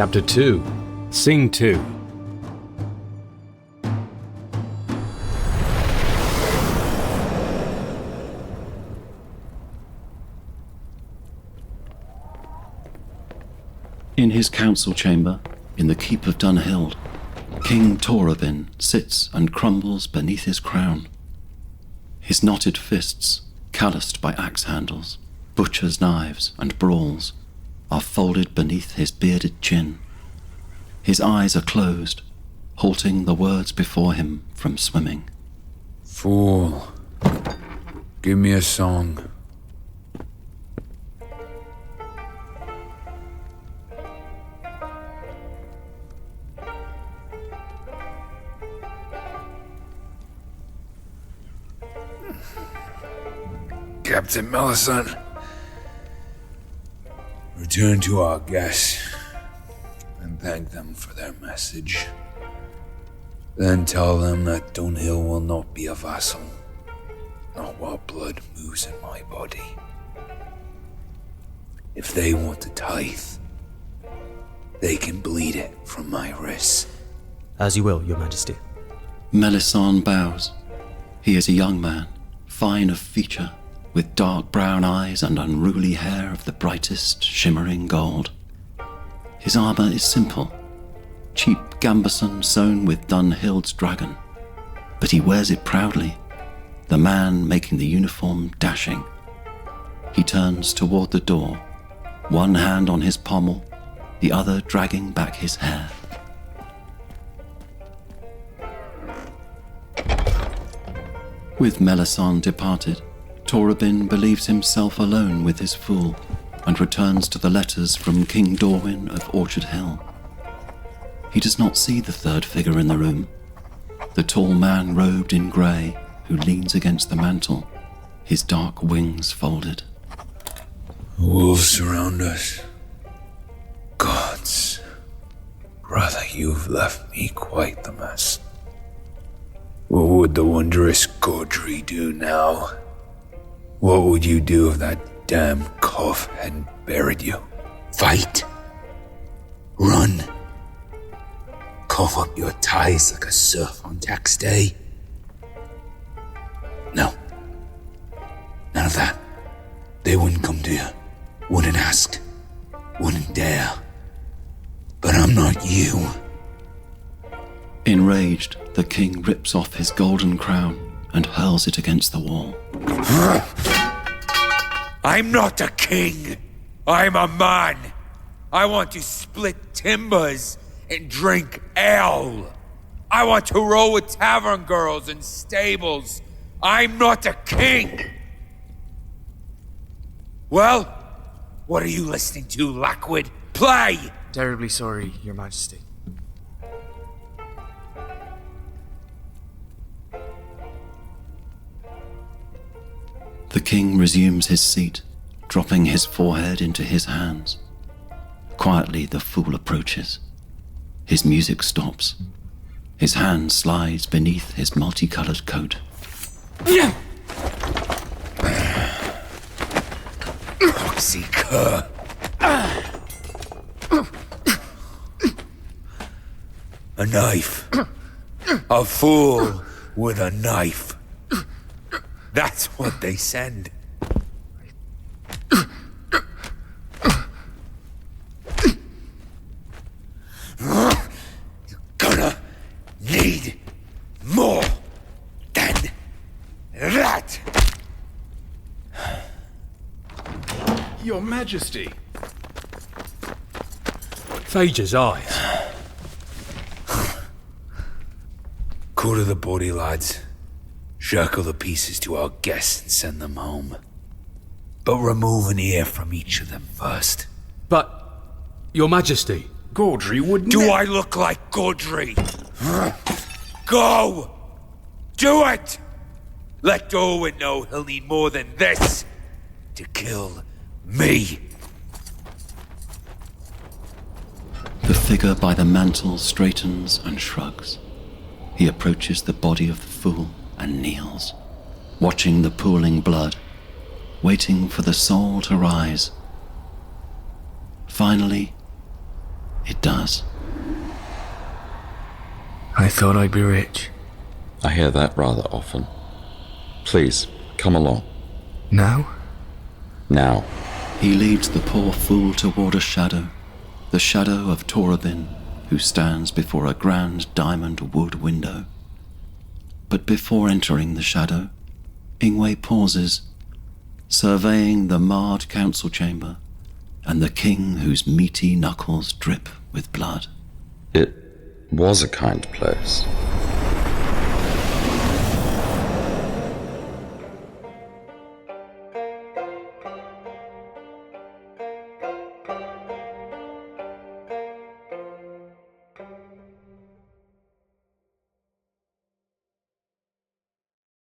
Chapter 2, Scene 2. In his council chamber, in the keep of Dunhild, King Torabin sits and crumbles beneath his crown. His knotted fists, calloused by axe handles, butcher's knives and brawls, are folded beneath his bearded chin. His eyes are closed, halting the words before him from swimming. Fool, give me a song. Captain Melisande, return to our guests and thank them for their message. Then tell them that Dunhild will not be a vassal, not while blood moves in my body. If they want a tithe, they can bleed it from my wrists. As you will, Your Majesty. Melisande bows. He is a young man, fine of feature, with dark brown eyes and unruly hair of the brightest, shimmering gold. His armor is simple, cheap gambeson sewn with Dunhild's dragon, but he wears it proudly, the man making the uniform dashing. He turns toward the door, one hand on his pommel, the other dragging back his hair. With Melisande departed, Torabin believes himself alone with his fool and returns to the letters from King Dorwin of Orchard Hill. He does not see the third figure in the room, the tall man robed in grey who leans against the mantel, his dark wings folded. Wolves surround us. Gods, brother, you've left me quite the mess. What would the wondrous Gaudry do now? What would you do if that damn cough hadn't buried you? Fight. Run. Cough up your ties like a serf on tax day. No. None of that. They wouldn't come to you. Wouldn't ask. Wouldn't dare. But I'm not you. Enraged, the king rips off his golden crown and hurls it against the wall. I'm not a king. I'm a man. I want to split timbers and drink ale. I want to roll with tavern girls in stables. I'm not a king. Well, what are you listening to, Lockwood? Play! Terribly sorry, Your Majesty. The king resumes his seat, dropping his forehead into his hands. Quietly, the fool approaches. His music stops. His hand slides beneath his multicolored coat. Pussy cur. A knife. A fool with a knife. That's what they send. You're gonna need more than that. Your Majesty. Phage's eyes. Quarter the body, lads. Circle the pieces to our guests and send them home. But remove an ear from each of them first. But, Your Majesty, Gaudry would Do I look like Gaudry? Go! Do it! Let Dorwin know he'll need more than this to kill me. The figure by the mantel straightens and shrugs. He approaches the body of the fool and kneels, watching the pooling blood, waiting for the soul to rise. Finally, It does. I thought I'd be rich. I hear that rather often. Please, come along. Now? Now. He leads the poor fool toward a shadow, the shadow of Torabin, who stands before a grand diamond wood window. But before entering the shadow, Ingway pauses, surveying the marred council chamber and the king whose meaty knuckles drip with blood. It was a kind place.